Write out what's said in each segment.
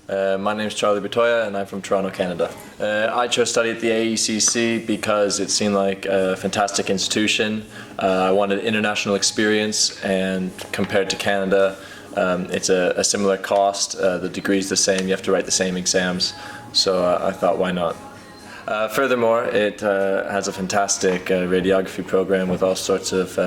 My name is Charlie Bertoya and I'm from Toronto, Canada. I chose to study at the AECC because it seemed like a fantastic institution. I wanted international experience, and compared to Canada, it's a similar cost. The degree is the same, you have to write the same exams, so I thought, why not? Furthermore, it has a fantastic radiography program with all sorts of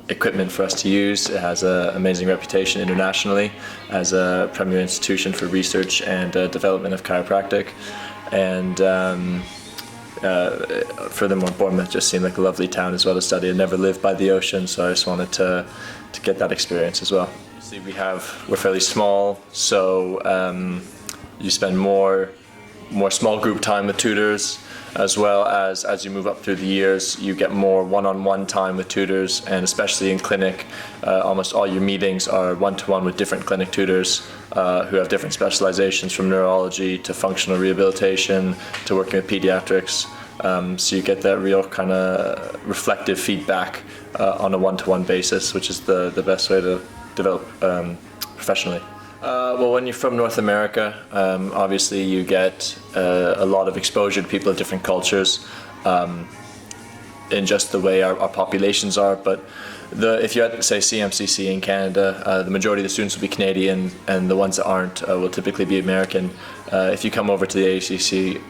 equipment for us to use. It has an amazing reputation internationally as a premier institution for research and development of chiropractic. And furthermore, Bournemouth just seemed like a lovely town as well to study. I never lived by the ocean, so I just wanted to get that experience as well. See, we're fairly small, so you spend more small group time with tutors, as well as you move up through the years, you get more one-on-one time with tutors, and especially in clinic, almost all your meetings are one-to-one with different clinic tutors who have different specializations, from neurology to functional rehabilitation to working with pediatrics. So you get that real kind of reflective feedback on a one-to-one basis, which is the best way to develop professionally. Well, when you're from North America, obviously you get a lot of exposure to people of different cultures in just the way our populations are. But if you're at, say, CMCC in Canada, the majority of the students will be Canadian, and the ones that aren't will typically be American. If you come over to the AECC,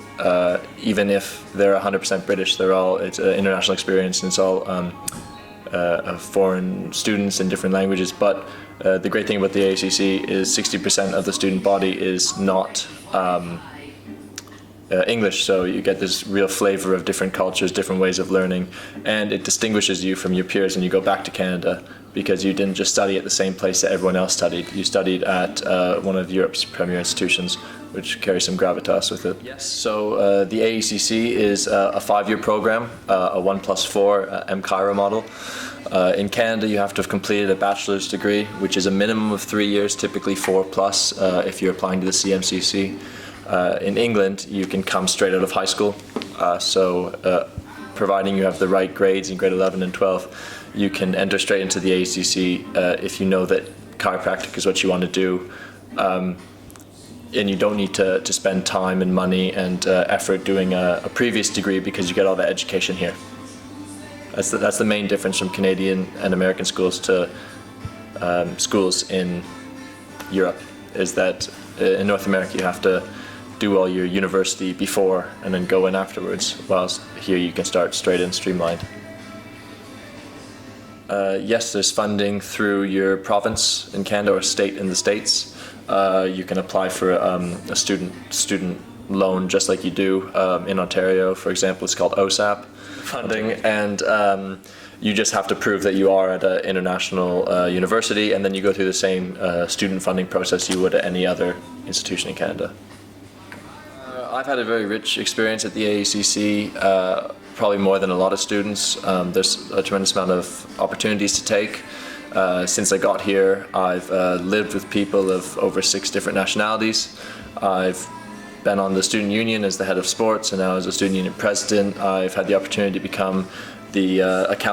even if they're 100% British, it's an international experience, and it's all foreign students in different languages. But the great thing about the AECC is 60% of the student body is not English, so you get this real flavor of different cultures, different ways of learning, and it distinguishes you from your peers when you go back to Canada, because you didn't just study at the same place that everyone else studied. You studied at one of Europe's premier institutions, which carries some gravitas with it. Yes. So the AECC is a 5-year program, a 1+4 M-Chiro model. In Canada, you have to have completed a bachelor's degree, which is a minimum of 3 years, typically 4+ if you're applying to the CMCC. In England, you can come straight out of high school, providing you have the right grades in grade 11 and 12, you can enter straight into the AECC if you know that chiropractic is what you want to do. And you don't need to spend time and money and effort doing a previous degree, because you get all that education here. That's the main difference from Canadian and American schools to schools in Europe, is that in North America you have to do all your university before and then go in afterwards, whilst here you can start straight in, streamlined. Yes, there's funding through your province in Canada or state in the States. You can apply for a student loan just like you do in Ontario, for example. It's called OSAP funding, and you just have to prove that you are at an international university, and then you go through the same student funding process you would at any other institution in Canada. I've had a very rich experience at the AECC, probably more than a lot of students. There's a tremendous amount of opportunities to take. Since I got here, I've lived with people of over 6 different nationalities. I've been on the student union as the head of sports, and now as a student union president, I've had the opportunity to become the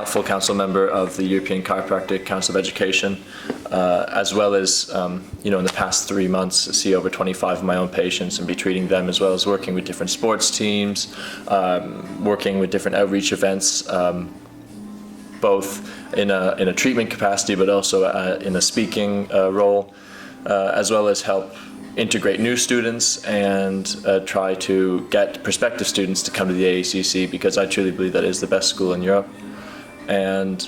full council member of the European Chiropractic Council of Education, as well as, in the past 3 months, see over 25 of my own patients and be treating them, as well as working with different sports teams, working with different outreach events, both in a treatment capacity, but also in a speaking role, as well as help integrate new students and try to get prospective students to come to the AECC, because I truly believe that it is the best school in Europe. And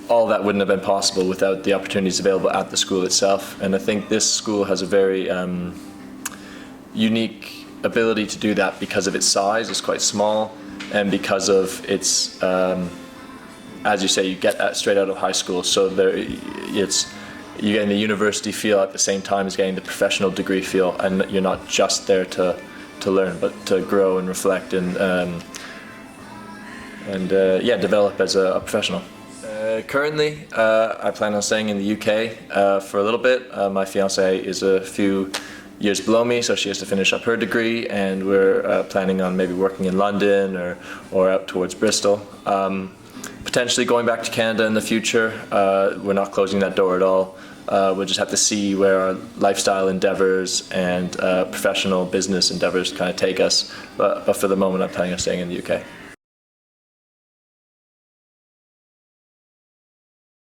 all that wouldn't have been possible without the opportunities available at the school itself. And I think this school has a very unique ability to do that because of its size. It's quite small, and because of its, as you say, you get that straight out of high school, so you're getting the university feel at the same time as getting the professional degree feel, and you're not just there to learn, but to grow and reflect and develop as a professional. Currently, I plan on staying in the UK for a little bit. My fiancée is a few years below me, so she has to finish up her degree, and we're planning on maybe working in London or out towards Bristol. potentially going back to Canada in the future. We're not closing that door at all. We'll just have to see where our lifestyle endeavors and professional business endeavors kind of take us. But for the moment, I'm planning on staying in the UK.